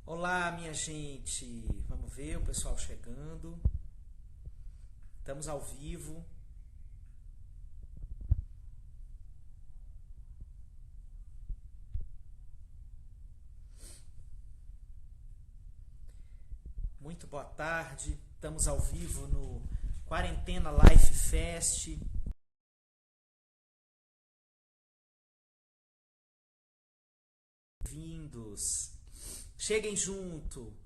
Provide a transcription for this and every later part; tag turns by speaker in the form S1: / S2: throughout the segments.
S1: Olá, minha gente. Vamos ver o pessoal chegando. Estamos ao vivo. Muito boa tarde. Estamos ao vivo no Quarentena Life Fest. Bem-vindos. Cheguem junto.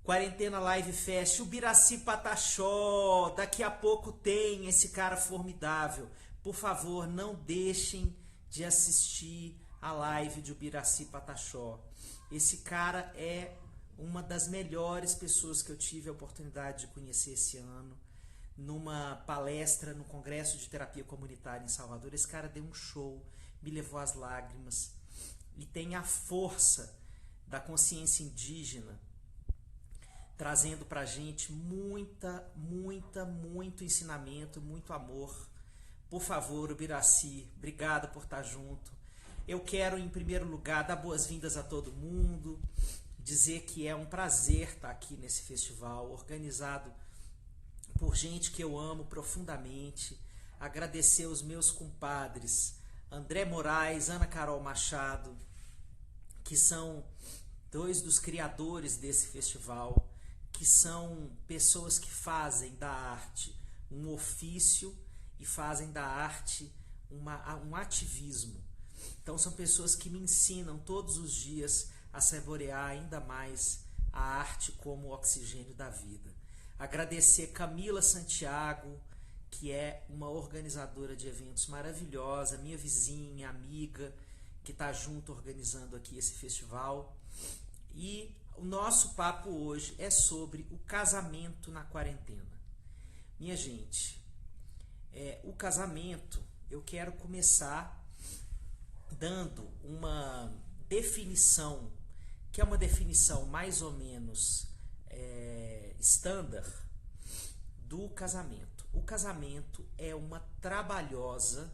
S1: Quarentena Live Fest, o Biraci Pataxó. Daqui a pouco tem esse cara formidável. Por favor, não deixem de assistir a live de Ubiraci Pataxó. Esse cara é uma das melhores pessoas que eu tive a oportunidade de conhecer esse ano. Numa palestra no Congresso de Terapia Comunitária em Salvador. Esse cara deu um show, me levou às lágrimas. E tem a força da consciência indígena, trazendo pra gente muito ensinamento, muito amor. Por favor, Ubiraci, obrigado por estar junto. Eu quero, em primeiro lugar, dar boas-vindas a todo mundo, dizer que é um prazer estar aqui nesse festival, organizado por gente que eu amo profundamente. Agradecer os meus compadres, André Moraes, Ana Carol Machado, que são dois dos criadores desse festival, que são pessoas que fazem da arte um ofício e fazem da arte um ativismo. Então são pessoas que me ensinam todos os dias a saborear ainda mais a arte como o oxigênio da vida. Agradecer Camila Santiago, que é uma organizadora de eventos maravilhosa, minha vizinha, amiga, que está junto organizando aqui esse festival. E o nosso papo hoje é sobre o casamento na quarentena. Minha gente, o casamento, eu quero começar dando uma definição, que é uma definição mais ou menos standard do casamento. O casamento é uma trabalhosa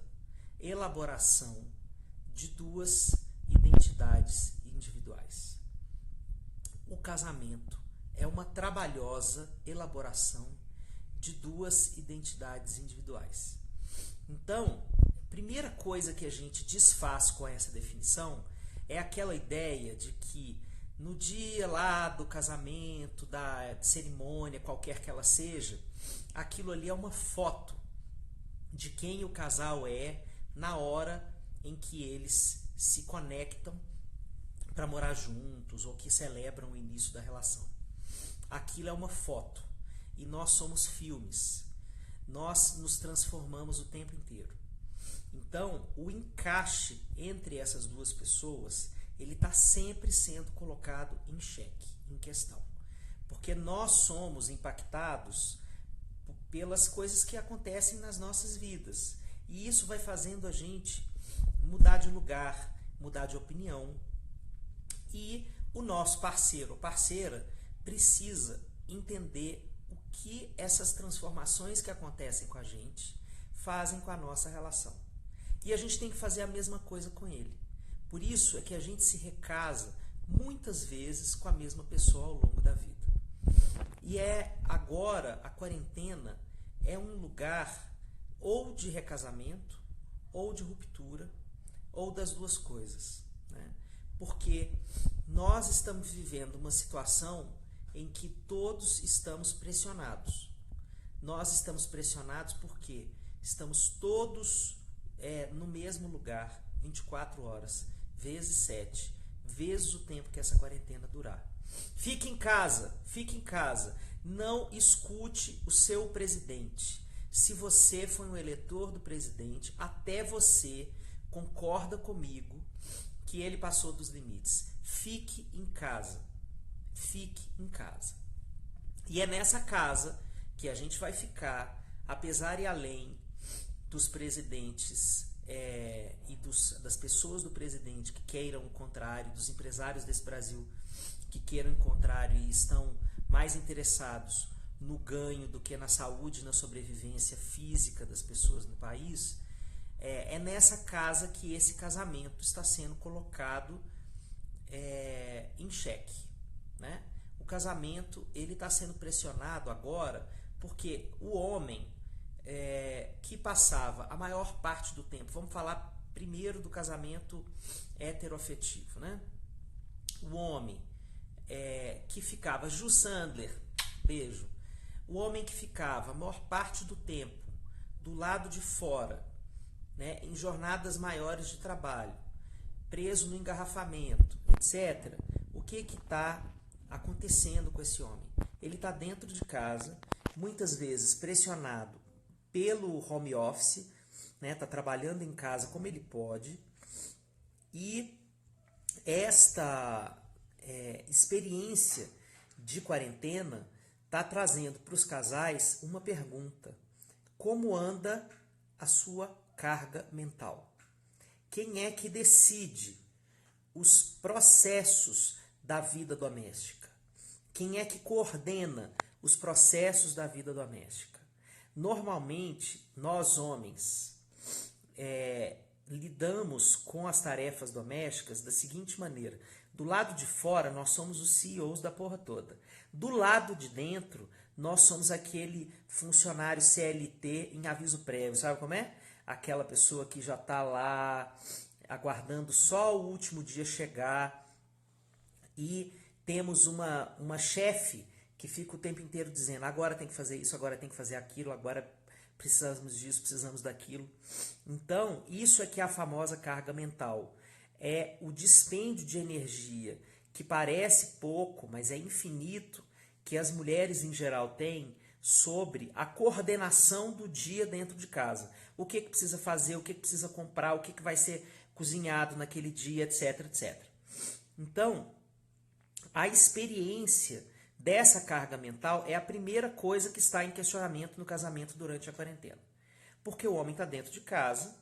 S1: elaboração de duas identidades individuais. O casamento é uma trabalhosa elaboração de duas identidades individuais. Então, a primeira coisa que a gente desfaz com essa definição é aquela ideia de que no dia lá do casamento, da cerimônia, qualquer que ela seja, aquilo ali é uma foto de quem o casal é na hora em que eles se conectam para morar juntos ou que celebram o início da relação. Aquilo é uma foto e nós somos filmes. Nós nos transformamos o tempo inteiro. Então, o encaixe entre essas duas pessoas, ele está sempre sendo colocado em xeque, em questão. Porque nós somos impactados pelas coisas que acontecem nas nossas vidas. E isso vai fazendo a gente mudar de lugar, mudar de opinião. E o nosso parceiro ou parceira precisa entender o que essas transformações que acontecem com a gente fazem com a nossa relação. E a gente tem que fazer a mesma coisa com ele. Por isso é que a gente se recasa muitas vezes com a mesma pessoa ao longo da vida. E agora, a quarentena é um lugar ou de recasamento, ou de ruptura, ou das duas coisas, né? Porque nós estamos vivendo uma situação em que todos estamos pressionados. Nós estamos pressionados porque estamos todos no mesmo lugar, 24 horas, vezes 7, vezes o tempo que essa quarentena durar. Fique em casa, fique em casa. Não escute o seu presidente. Se você foi um eleitor do presidente, até você concorda comigo que ele passou dos limites. Fique em casa. Fique em casa. E é nessa casa que a gente vai ficar, apesar e além dos presidentes e das pessoas do presidente que queiram o contrário, dos empresários desse Brasil que queiram o contrário e estão mais interessados no ganho do que na saúde e na sobrevivência física das pessoas no país. É nessa casa que esse casamento está sendo colocado em xeque. né? O casamento ele está sendo pressionado agora porque o homem que passava a maior parte do tempo, vamos falar primeiro do casamento heteroafetivo, né? O homem que ficava, Ju Sandler, beijo, o homem que ficava a maior parte do tempo do lado de fora, né, em jornadas maiores de trabalho, preso no engarrafamento, etc. O que está acontecendo com esse homem? Ele está dentro de casa, muitas vezes pressionado pelo home office, né, está trabalhando em casa como ele pode, e esta experiência de quarentena está trazendo para os casais uma pergunta: como anda a sua carga mental? Quem é que decide os processos da vida doméstica? Quem é que coordena os processos da vida doméstica? Normalmente, nós homens lidamos com as tarefas domésticas da seguinte maneira: do lado de fora, nós somos os CEOs da porra toda. Do lado de dentro, nós somos aquele funcionário CLT em aviso prévio. Sabe como é? Aquela pessoa que já está lá aguardando só o último dia chegar, e temos uma chefe que fica o tempo inteiro dizendo: agora tem que fazer isso, agora tem que fazer aquilo, agora precisamos disso, precisamos daquilo. Então, isso é que é a famosa carga mental. É o dispêndio de energia que parece pouco, mas é infinito, que as mulheres em geral têm sobre a coordenação do dia dentro de casa. O que precisa fazer, o que precisa comprar, o que vai ser cozinhado naquele dia, etc, etc. Então, a experiência dessa carga mental é a primeira coisa que está em questionamento no casamento durante a quarentena. Porque o homem está dentro de casa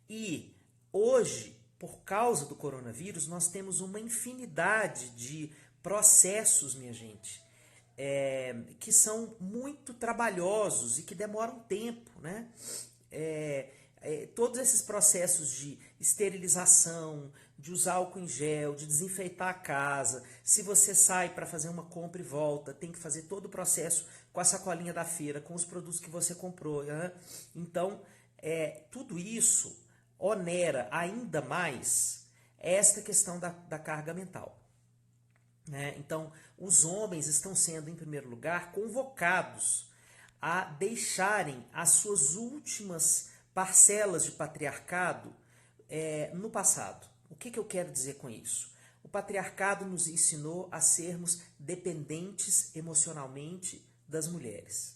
S1: e hoje, por causa do coronavírus, nós temos uma infinidade de processos, minha gente, que são muito trabalhosos e que demoram tempo, né? Todos esses processos de esterilização, de usar álcool em gel, de desinfeitar a casa. Se você sai para fazer uma compra e volta, tem que fazer todo o processo com a sacolinha da feira, com os produtos que você comprou. Né? Então, tudo isso onera ainda mais esta questão da carga mental. Né? Então, os homens estão sendo, em primeiro lugar, convocados a deixarem as suas últimas parcelas de patriarcado no passado. O que eu quero dizer com isso? O patriarcado nos ensinou a sermos dependentes emocionalmente das mulheres.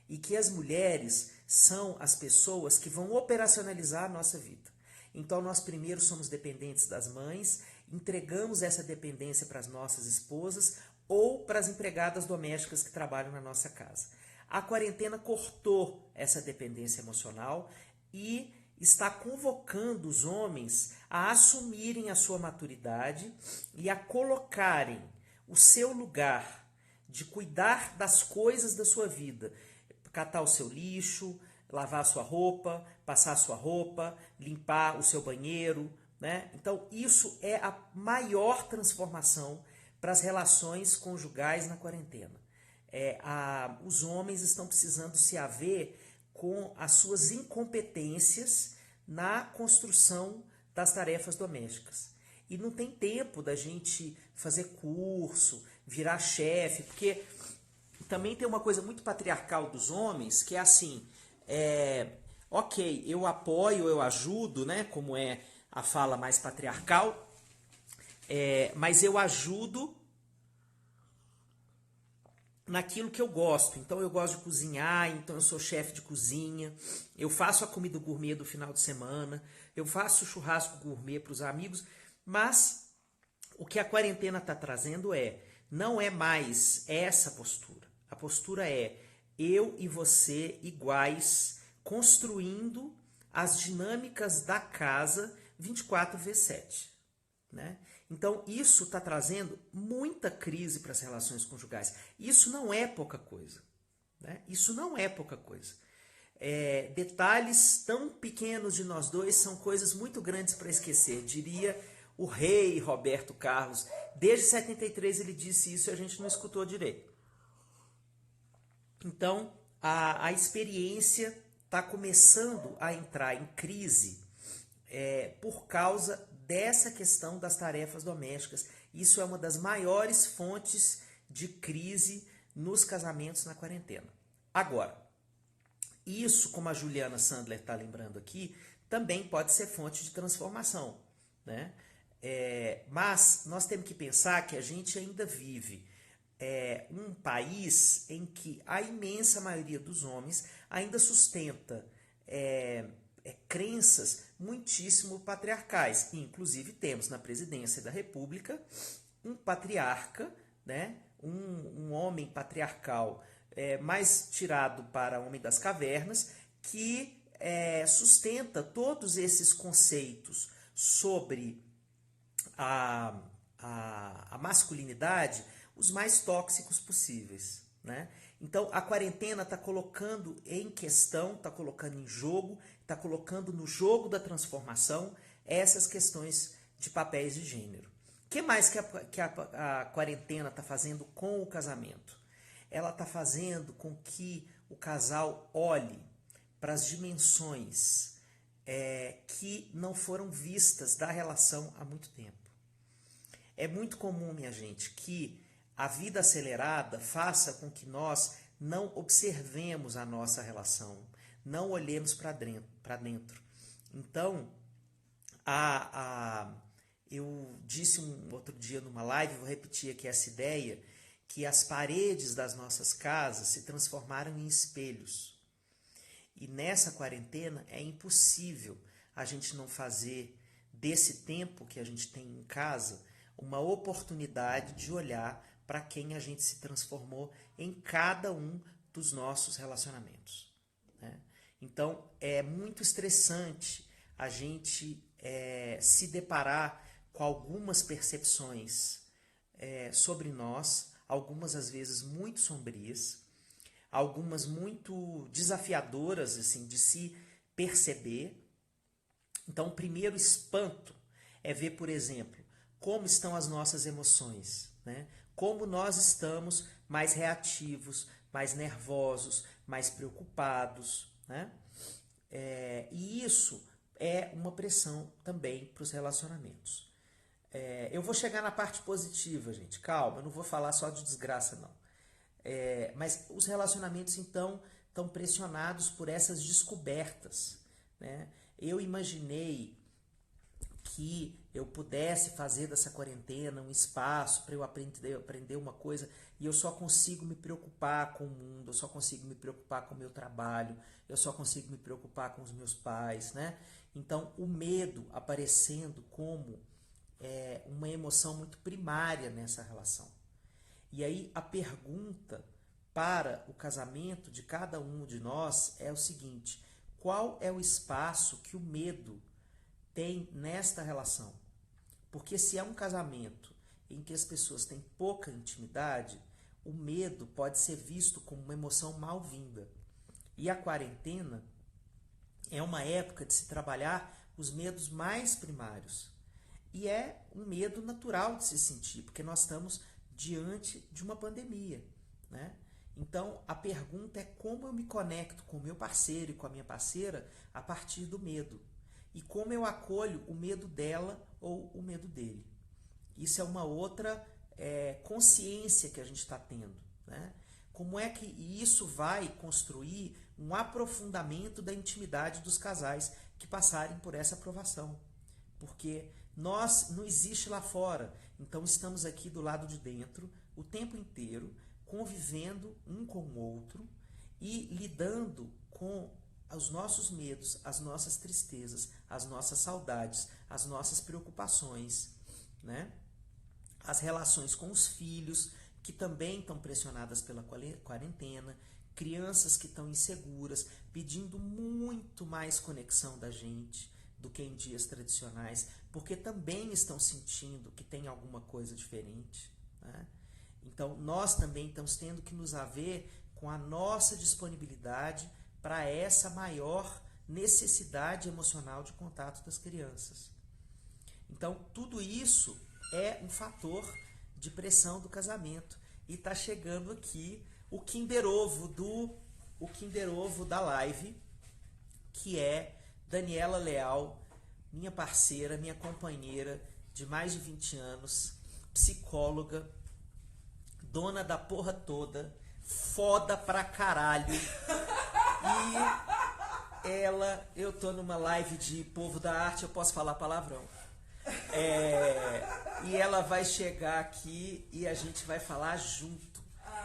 S1: E que as mulheres são as pessoas que vão operacionalizar a nossa vida. Então nós primeiro somos dependentes das mães, entregamos essa dependência para as nossas esposas ou para as empregadas domésticas que trabalham na nossa casa. A quarentena cortou essa dependência emocional e está convocando os homens a assumirem a sua maturidade e a colocarem o seu lugar de cuidar das coisas da sua vida, catar o seu lixo, lavar a sua roupa, passar a sua roupa, limpar o seu banheiro, né? Então isso é a maior transformação para as relações conjugais na quarentena. Os homens estão precisando se haver com as suas incompetências na construção das tarefas domésticas. E não tem tempo da gente fazer curso, virar chefe, porque também tem uma coisa muito patriarcal dos homens, que é assim, ok, eu apoio, eu ajudo, né, como é a fala mais patriarcal, mas eu ajudo naquilo que eu gosto. Então eu gosto de cozinhar, então eu sou chefe de cozinha, eu faço a comida gourmet do final de semana, eu faço churrasco gourmet para os amigos, mas o que a quarentena está trazendo não é mais essa postura. A postura é eu e você iguais, construindo as dinâmicas da casa 24/7, né? Então, isso está trazendo muita crise para as relações conjugais. Isso não é pouca coisa. Né? Isso não é pouca coisa. Detalhes tão pequenos de nós dois são coisas muito grandes para esquecer, diria o rei Roberto Carlos. Desde 73 ele disse isso e a gente não escutou direito. Então, a experiência está começando a entrar em crise por causa dessa questão das tarefas domésticas. Isso é uma das maiores fontes de crise nos casamentos na quarentena. Agora, isso, como a Juliana Sandler está lembrando aqui, também pode ser fonte de transformação, né? Mas nós temos que pensar que a gente ainda vive um país em que a imensa maioria dos homens ainda sustenta crenças muitíssimo patriarcais. Inclusive temos na presidência da República um patriarca, né? um homem patriarcal mais tirado para homem das cavernas, que sustenta todos esses conceitos sobre a masculinidade os mais tóxicos possíveis, né? Então a quarentena está colocando em questão, está colocando em jogo, está colocando no jogo da transformação essas questões de papéis de gênero. O que mais que a quarentena está fazendo com o casamento? Ela está fazendo com que o casal olhe para as dimensões que não foram vistas da relação há muito tempo. É muito comum, minha gente, que a vida acelerada faça com que nós não observemos a nossa relação, não olhemos para dentro. Então, eu disse um outro dia numa live, vou repetir aqui essa ideia, que as paredes das nossas casas se transformaram em espelhos. E nessa quarentena é impossível a gente não fazer desse tempo que a gente tem em casa uma oportunidade de olhar para quem a gente se transformou em cada um dos nossos relacionamentos, né? Então, é muito estressante a gente se deparar com algumas percepções sobre nós, algumas às vezes muito sombrias, algumas muito desafiadoras assim, de se perceber. Então, o primeiro espanto é ver, por exemplo, como estão as nossas emoções, né? Como nós estamos mais reativos, mais nervosos, mais preocupados, né? E isso é uma pressão também para os relacionamentos. Eu vou chegar na parte positiva, gente. Calma, eu não vou falar só de desgraça, não. Mas os relacionamentos, então, estão pressionados por essas descobertas, né? Eu imaginei que eu pudesse fazer dessa quarentena um espaço para eu aprender uma coisa, e eu só consigo me preocupar com o mundo, eu só consigo me preocupar com o meu trabalho, eu só consigo me preocupar com os meus pais, né? Então, o medo aparecendo como uma emoção muito primária nessa relação. E aí a pergunta para o casamento de cada um de nós é o seguinte: qual é o espaço que o medo tem nesta relação? Porque se é um casamento em que as pessoas têm pouca intimidade, o medo pode ser visto como uma emoção mal-vinda. E a quarentena é uma época de se trabalhar os medos mais primários. E é um medo natural de se sentir, porque nós estamos diante de uma pandemia, né? Então, a pergunta é como eu me conecto com o meu parceiro e com a minha parceira a partir do medo. E como eu acolho o medo dela ou o medo dele. Isso é uma outra consciência que a gente está tendo, né? Como é que isso vai construir um aprofundamento da intimidade dos casais que passarem por essa aprovação? Porque nós não existe lá fora, então estamos aqui do lado de dentro o tempo inteiro, convivendo um com o outro e lidando com os nossos medos, as nossas tristezas, as nossas saudades, as nossas preocupações, né? As relações com os filhos, que também estão pressionadas pela quarentena, crianças que estão inseguras, pedindo muito mais conexão da gente do que em dias tradicionais, porque também estão sentindo que tem alguma coisa diferente, né? Então, nós também estamos tendo que nos haver com a nossa disponibilidade para essa maior necessidade emocional de contato das crianças. Então, tudo isso é um fator de pressão do casamento. E tá chegando aqui o Kinder Ovo da live, que é Daniela Leal, minha parceira, minha companheira de mais de 20 anos, psicóloga, dona da porra toda, foda pra caralho. E eu tô numa live de povo da arte, eu posso falar palavrão. E ela vai chegar aqui e a gente vai falar junto.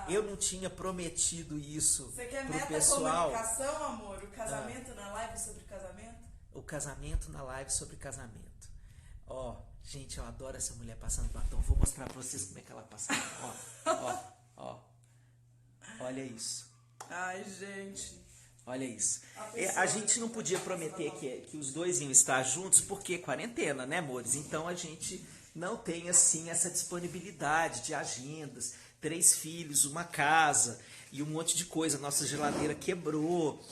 S1: Eu não tinha prometido isso pro pessoal.
S2: Você quer meta-comunicação, amor? O casamento na live sobre casamento?
S1: O casamento na live sobre casamento. Ó, gente, eu adoro essa mulher passando batom. Vou mostrar pra vocês como é que ela passa batom. Ó. Olha isso.
S2: Ai, gente.
S1: Olha isso. A gente não podia prometer que os dois iam estar juntos porque quarentena, né, amores? Então a gente não tem, assim, essa disponibilidade de agendas. 3 filhos, uma casa e um monte de coisa. Nossa geladeira quebrou.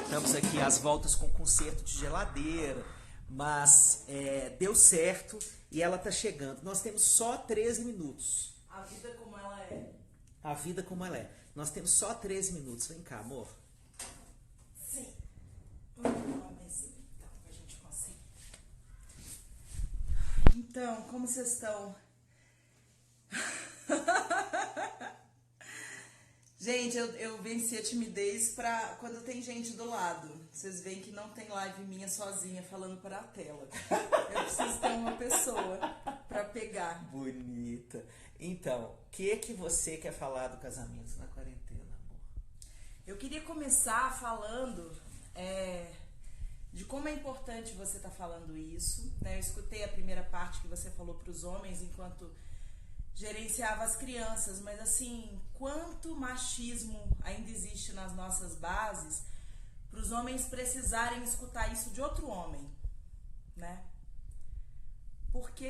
S1: Estamos aqui às voltas com conserto de geladeira. Mas deu certo e ela tá chegando. Nós temos só 13 minutos.
S2: A vida como ela é.
S1: A vida como ela é. Nós temos só 13 minutos. Vem cá, amor.
S2: Sim. Vamos arrumar uma mesinha, então, pra gente conseguir. Então, como vocês estão? Gente, eu venci a timidez pra quando tem gente do lado. Vocês veem que não tem live minha sozinha falando para a tela. Eu preciso ter uma pessoa pra pegar.
S1: Bonita. Então, o que você quer falar do casamento na quarentena, amor?
S2: Eu queria começar falando de como é importante você estar falando isso, né? Eu escutei a primeira parte que você falou para os homens enquanto gerenciava as crianças, mas assim, quanto machismo ainda existe nas nossas bases para os homens precisarem escutar isso de outro homem, né? Por que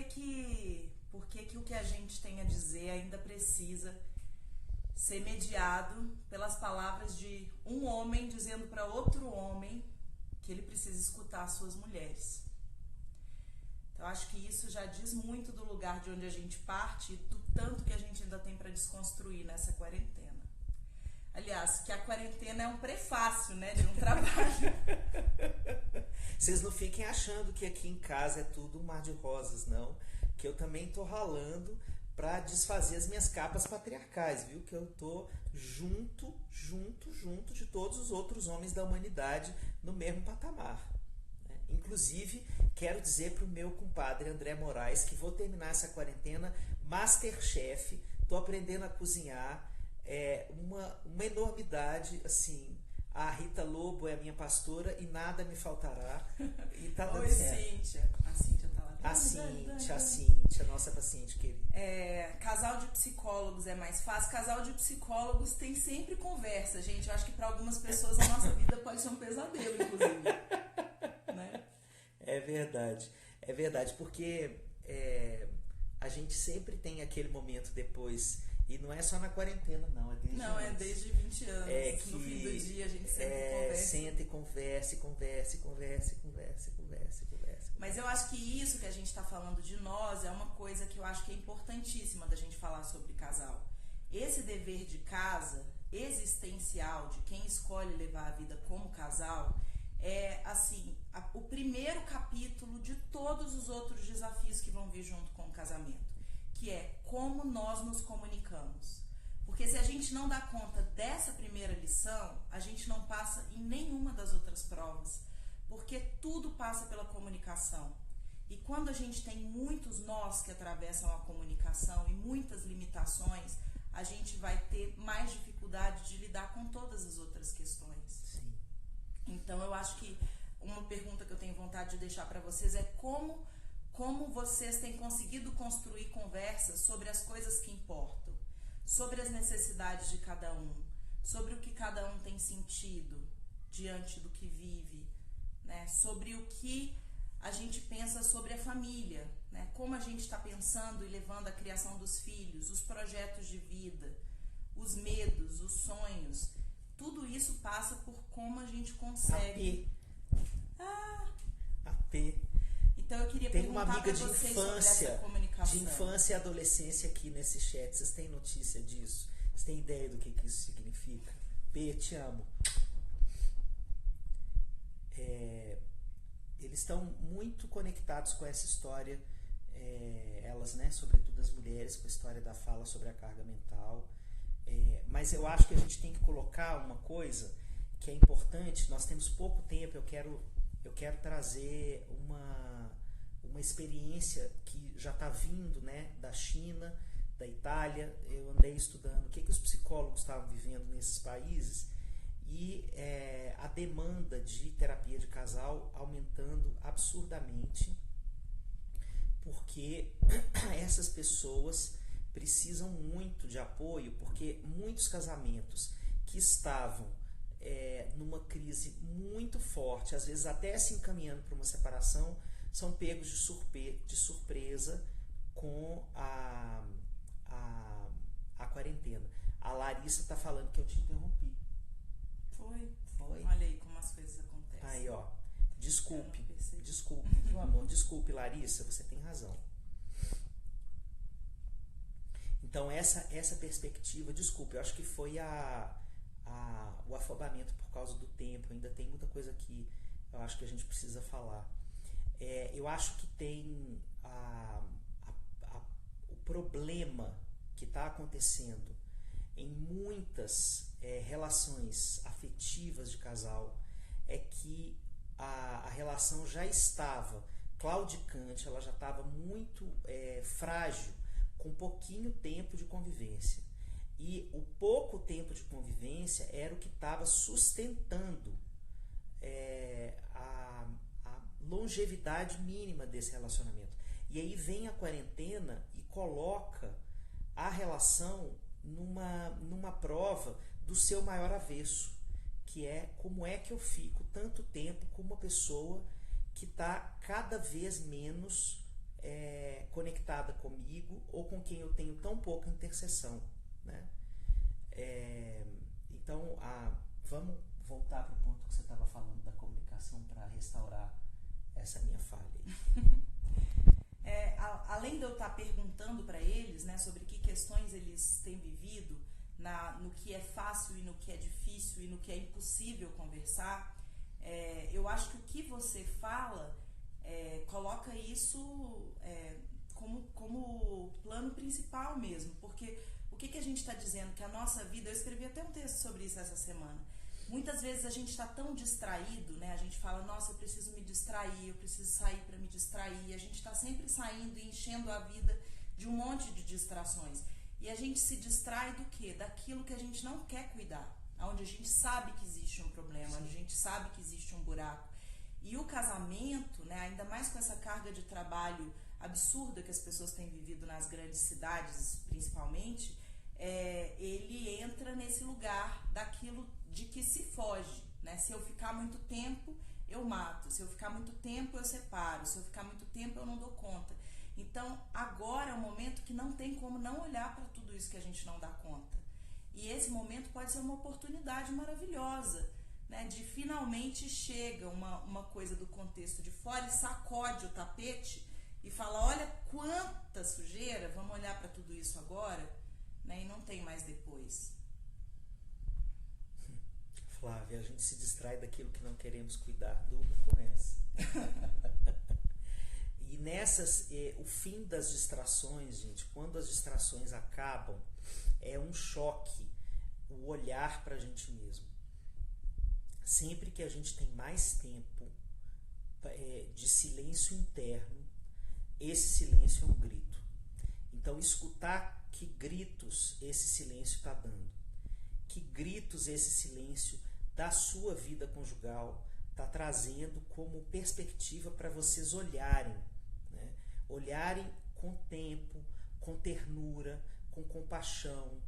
S2: o que a gente tem a dizer ainda precisa ser mediado pelas palavras de um homem dizendo para outro homem que ele precisa escutar as suas mulheres? Eu acho que isso já diz muito do lugar de onde a gente parte e do tanto que a gente ainda tem para desconstruir nessa quarentena. Aliás, que a quarentena é um prefácio, né, de um trabalho.
S1: Vocês não fiquem achando que aqui em casa é tudo um mar de rosas, não. Que eu também tô ralando para desfazer as minhas capas patriarcais, viu? Que eu tô junto de todos os outros homens da humanidade no mesmo patamar. Inclusive, quero dizer para o meu compadre André Moraes que vou terminar essa quarentena Masterchef, tô aprendendo a cozinhar, uma enormidade, assim, a Rita Lobo é a minha pastora e nada me faltará, e tá dando certo.
S2: Cíntia. A Cíntia tá lá.
S1: A Cíntia, nossa paciente querida.
S2: Casal de psicólogos é mais fácil. Casal de psicólogos tem sempre conversa, gente. Eu acho que para algumas pessoas a nossa vida pode ser um pesadelo, inclusive. Né?
S1: É verdade, porque a gente sempre tem aquele momento depois, e não é só na quarentena, não, é desde
S2: Não, é desde 20 anos,
S1: que
S2: no fim do dia a gente sempre
S1: senta e conversa.
S2: Mas eu acho que isso que a gente está falando de nós é uma coisa que eu acho que é importantíssima da gente falar sobre casal. Esse dever de casa, existencial, de quem escolhe levar a vida como casal, é, assim, o primeiro capítulo de todos os outros desafios que vão vir junto com o casamento, que é como nós nos comunicamos. Porque se a gente não dá conta dessa primeira lição, a gente não passa em nenhuma das outras provas, porque tudo passa pela comunicação. E quando a gente tem muitos nós que atravessam a comunicação e muitas limitações, a gente vai ter mais dificuldade de lidar com todas as outras questões.
S1: Sim.
S2: Então eu acho que uma pergunta que eu tenho vontade de deixar para vocês é como vocês têm conseguido construir conversas sobre as coisas que importam, sobre as necessidades de cada um, sobre o que cada um tem sentido diante do que vive, né? Sobre o que a gente pensa sobre a família, né? Como a gente está pensando e levando a criação dos filhos, os projetos de vida, os medos, os sonhos. Tudo isso passa por como a gente consegue...
S1: AP.
S2: Então eu queria
S1: Tem uma
S2: perguntar
S1: amiga
S2: para
S1: de
S2: vocês sobre essa
S1: infância,
S2: comunicação.
S1: de infância e adolescência aqui nesse chat. Vocês têm notícia disso? Vocês têm ideia do que isso significa? B, te amo. Eles estão muito conectados com essa história, elas, né, sobretudo as mulheres, com a história da fala sobre a carga mental. Mas eu acho que a gente tem que colocar uma coisa que é importante. Nós temos pouco tempo. Eu quero trazer uma experiência que já está vindo, né, da China, da Itália. Eu andei estudando o que os psicólogos estavam vivendo nesses países e a demanda de terapia de casal aumentando absurdamente, porque essas pessoas precisam muito de apoio, porque muitos casamentos que estavam numa crise muito forte, às vezes até se encaminhando para uma separação, são pegos de surpresa com a quarentena. A Larissa está falando que eu te interrompi.
S2: Foi.
S1: Foi?
S2: Olha aí como as coisas acontecem.
S1: Aí, ó. Desculpe, meu amor. Desculpe, Larissa, você tem razão. Então, essa perspectiva, desculpe, eu acho que foi o afogamento por causa do tempo. Ainda tem muita coisa que eu acho que a gente precisa falar. Eu acho que tem o problema que está acontecendo em muitas relações afetivas de casal é que a relação já estava claudicante, ela já estava muito frágil, com pouquinho tempo de convivência. E o pouco tempo de convivência era o que estava sustentando a longevidade mínima desse relacionamento. E aí vem a quarentena e coloca a relação numa prova do seu maior avesso, que é como é que eu fico tanto tempo com uma pessoa que está cada vez menos conectada comigo ou com quem eu tenho tão pouca interseção, né? Então, vamos voltar para o ponto que você estava falando da comunicação para restaurar essa minha falha aí.
S2: Além de eu estar perguntando para eles, né, sobre que questões eles têm vivido, no que é fácil e no que é difícil e no que é impossível conversar, eu acho que o que você fala coloca isso como plano principal mesmo, porque o que a gente está dizendo? Que a nossa vida, eu escrevi até um texto sobre isso essa semana, muitas vezes a gente está tão distraído, né? A gente fala, nossa, eu preciso me distrair, eu preciso sair para me distrair, a gente está sempre saindo e enchendo a vida de um monte de distrações, e a gente se distrai do quê? Daquilo que a gente não quer cuidar, onde a gente sabe que existe um problema, onde a gente sabe que existe um buraco. E o casamento, né, ainda mais com essa carga de trabalho absurda que as pessoas têm vivido nas grandes cidades, principalmente, ele entra nesse lugar daquilo de que se foge, né? Se eu ficar muito tempo, eu mato. Se eu ficar muito tempo, eu separo. Se eu ficar muito tempo, eu não dou conta. Então, agora é um momento que não tem como não olhar para tudo isso que a gente não dá conta. E esse momento pode ser uma oportunidade maravilhosa, né, de finalmente chega uma coisa do contexto de fora e sacode o tapete e fala, olha quanta sujeira, vamos olhar para tudo isso agora, né, e não tem mais depois.
S1: Flávia, a gente se distrai daquilo que não queremos cuidar. Durma com essa. E nessas, o fim das distrações, gente, quando as distrações acabam, é um choque o olhar para a gente mesmo. Sempre que a gente tem mais tempo de silêncio interno, esse silêncio é um grito. Então, escutar que gritos esse silêncio está dando, que gritos esse silêncio da sua vida conjugal está trazendo como perspectiva para vocês olharem, né? Olharem com tempo, com ternura, com compaixão,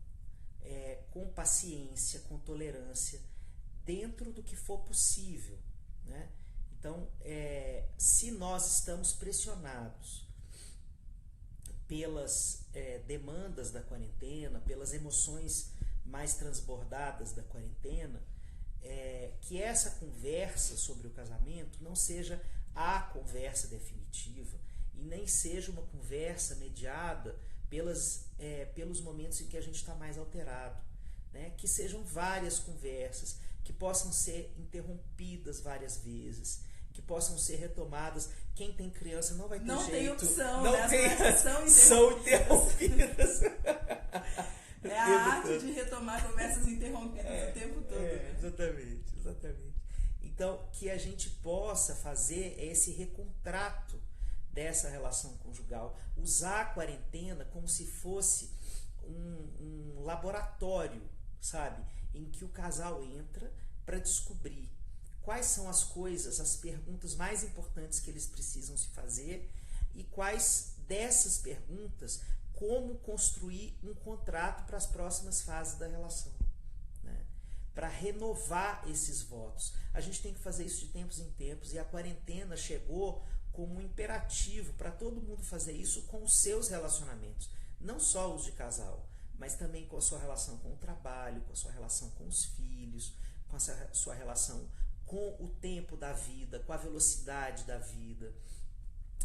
S1: com paciência, com tolerância, dentro do que for possível, né? Então, se nós estamos pressionados pelas demandas da quarentena, pelas emoções mais transbordadas da quarentena, que essa conversa sobre o casamento não seja a conversa definitiva e nem seja uma conversa mediada pelos momentos em que a gente está mais alterado, né? Que sejam várias conversas, que possam ser interrompidas várias vezes, que possam ser retomadas. Quem tem criança não vai ter
S2: não
S1: jeito.
S2: Tem opção,
S1: não
S2: né?
S1: tem, são interrompidas.
S2: É a arte de retomar conversas interrompidas o tempo todo. Né?
S1: Exatamente. Então, que a gente possa fazer esse recontrato dessa relação conjugal, usar a quarentena como se fosse um laboratório, sabe? Em que o casal entra para descobrir quais são as coisas, as perguntas mais importantes que eles precisam se fazer e quais dessas perguntas, como construir um contrato para as próximas fases da relação, né? Para renovar esses votos. A gente tem que fazer isso de tempos em tempos e a quarentena chegou como um imperativo para todo mundo fazer isso com os seus relacionamentos, não só os de casal, mas também com a sua relação com o trabalho, com a sua relação com os filhos, com a sua relação com o tempo da vida, com a velocidade da vida.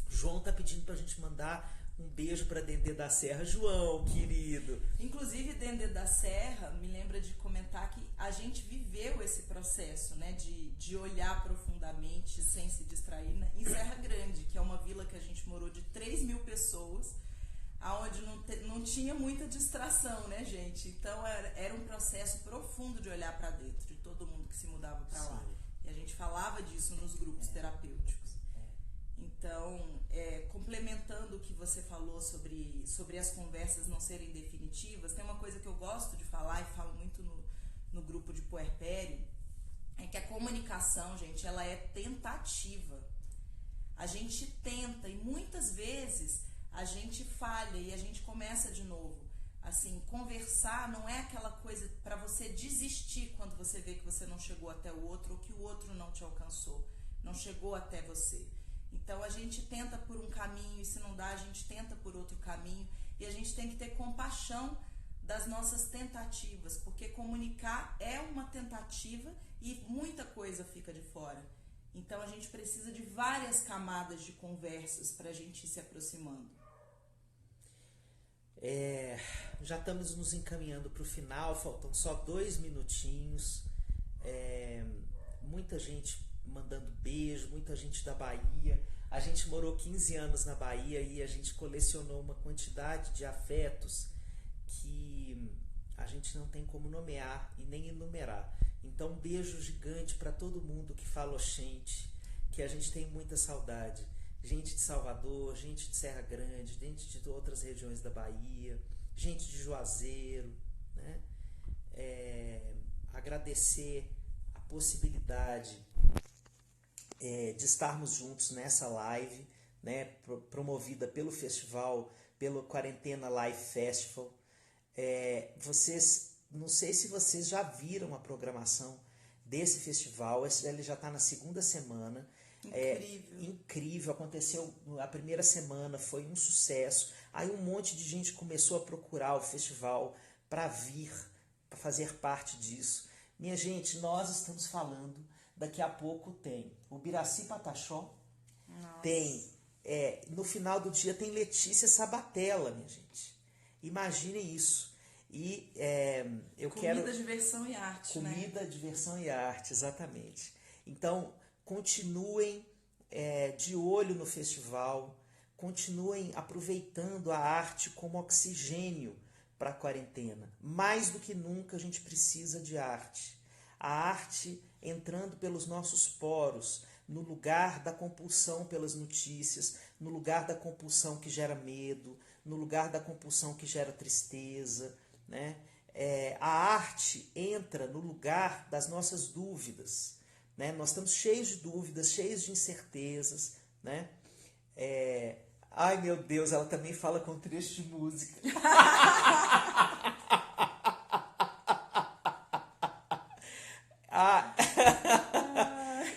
S1: João está pedindo para a gente mandar um beijo para Dendê da Serra. João, querido.
S2: Inclusive, Dendê da Serra me lembra de comentar que a gente viveu esse processo, né, de olhar profundamente sem se distrair em Serra Grande, que é uma vila que a gente morou de 3.000 pessoas, onde não tinha muita distração, né, gente? Então era um processo profundo de olhar para dentro, de todo mundo que se mudava para lá. E a gente falava disso nos grupos terapêuticos. Então, complementando o que você falou sobre as conversas não serem definitivas, tem uma coisa que eu gosto de falar e falo muito no grupo de puerpério, é que a comunicação, gente, ela é tentativa. A gente tenta e muitas vezes a gente falha e a gente começa de novo. Assim, conversar não é aquela coisa para você desistir quando você vê que você não chegou até o outro ou que o outro não te alcançou, não chegou até você. Então a gente tenta por um caminho e se não dá, a gente tenta por outro caminho e a gente tem que ter compaixão das nossas tentativas, porque comunicar é uma tentativa e muita coisa fica de fora. Então a gente precisa de várias camadas de conversas para a gente ir se aproximando.
S1: Já estamos nos encaminhando para o final, faltam só 2 minutinhos. Muita gente mandando beijo, muita gente da Bahia. A gente morou 15 anos na Bahia e a gente colecionou uma quantidade de afetos que a gente não tem como nomear e nem enumerar. Então, um beijo gigante para todo mundo que fala oxente, que a gente tem muita saudade. Gente de Salvador, gente de Serra Grande, gente de outras regiões da Bahia, gente de Juazeiro, né? Agradecer a possibilidade de estarmos juntos nessa live, né, promovida pelo festival, pelo Quarentena Live Festival. Não sei se vocês já viram a programação desse festival, ele já está na 2ª semana. Incrível, aconteceu a primeira semana, foi um sucesso. Aí um monte de gente começou a procurar o festival para vir, para fazer parte disso. Minha gente, nós estamos falando, daqui a pouco tem o Biraci Pataxó, tem, no final do dia tem Letícia Sabatella, minha gente. Imaginem isso. E
S2: Comida, diversão e arte,
S1: Comida, diversão e arte, exatamente. Então, continuem de olho no festival, continuem aproveitando a arte como oxigênio para a quarentena. Mais do que nunca a gente precisa de arte. A arte entrando pelos nossos poros, no lugar da compulsão pelas notícias, no lugar da compulsão que gera medo, no lugar da compulsão que gera tristeza, né? A arte entra no lugar das nossas dúvidas, né? Nós estamos cheios de dúvidas, cheios de incertezas, né? Ai, meu Deus, ela também fala com trecho de música.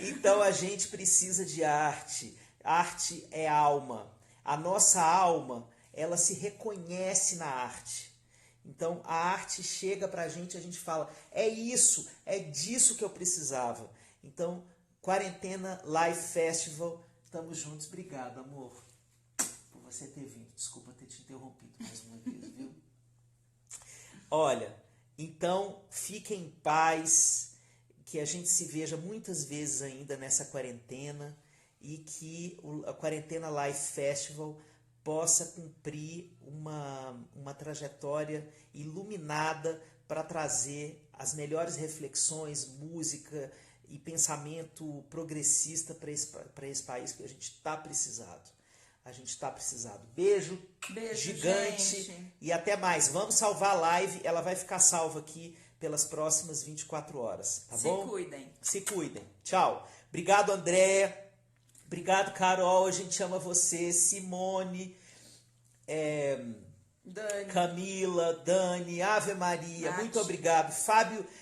S1: Então a gente precisa de arte. Arte é alma. A nossa alma, ela se reconhece na arte. Então a arte chega pra gente e a gente fala, é isso, é disso que eu precisava. Então, Quarentena Live Festival Tamo juntos. Obrigado, amor, por você ter vindo. Desculpa ter te interrompido mais uma vez, viu? Olha, então fique em paz, que a gente se veja muitas vezes ainda nessa quarentena e que a Quarentena Life Festival possa cumprir uma trajetória iluminada para trazer as melhores reflexões, música e pensamento progressista para esse país que a gente está precisado. A gente está precisado. Beijo gigante,
S2: gente.
S1: E até mais. Vamos salvar a live, ela vai ficar salva aqui pelas próximas 24 horas, tá bom?
S2: Se cuidem.
S1: Se cuidem. Tchau. Obrigado, Andréia. Obrigado, Carol. A gente ama você. Simone,
S2: Dani.
S1: Camila, Dani, Ave Maria.
S2: Nath.
S1: Muito obrigado.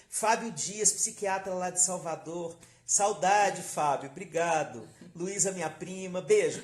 S1: Fábio Dias, psiquiatra lá de Salvador. Saudade, Fábio. Obrigado. Luísa, minha prima. Beijo.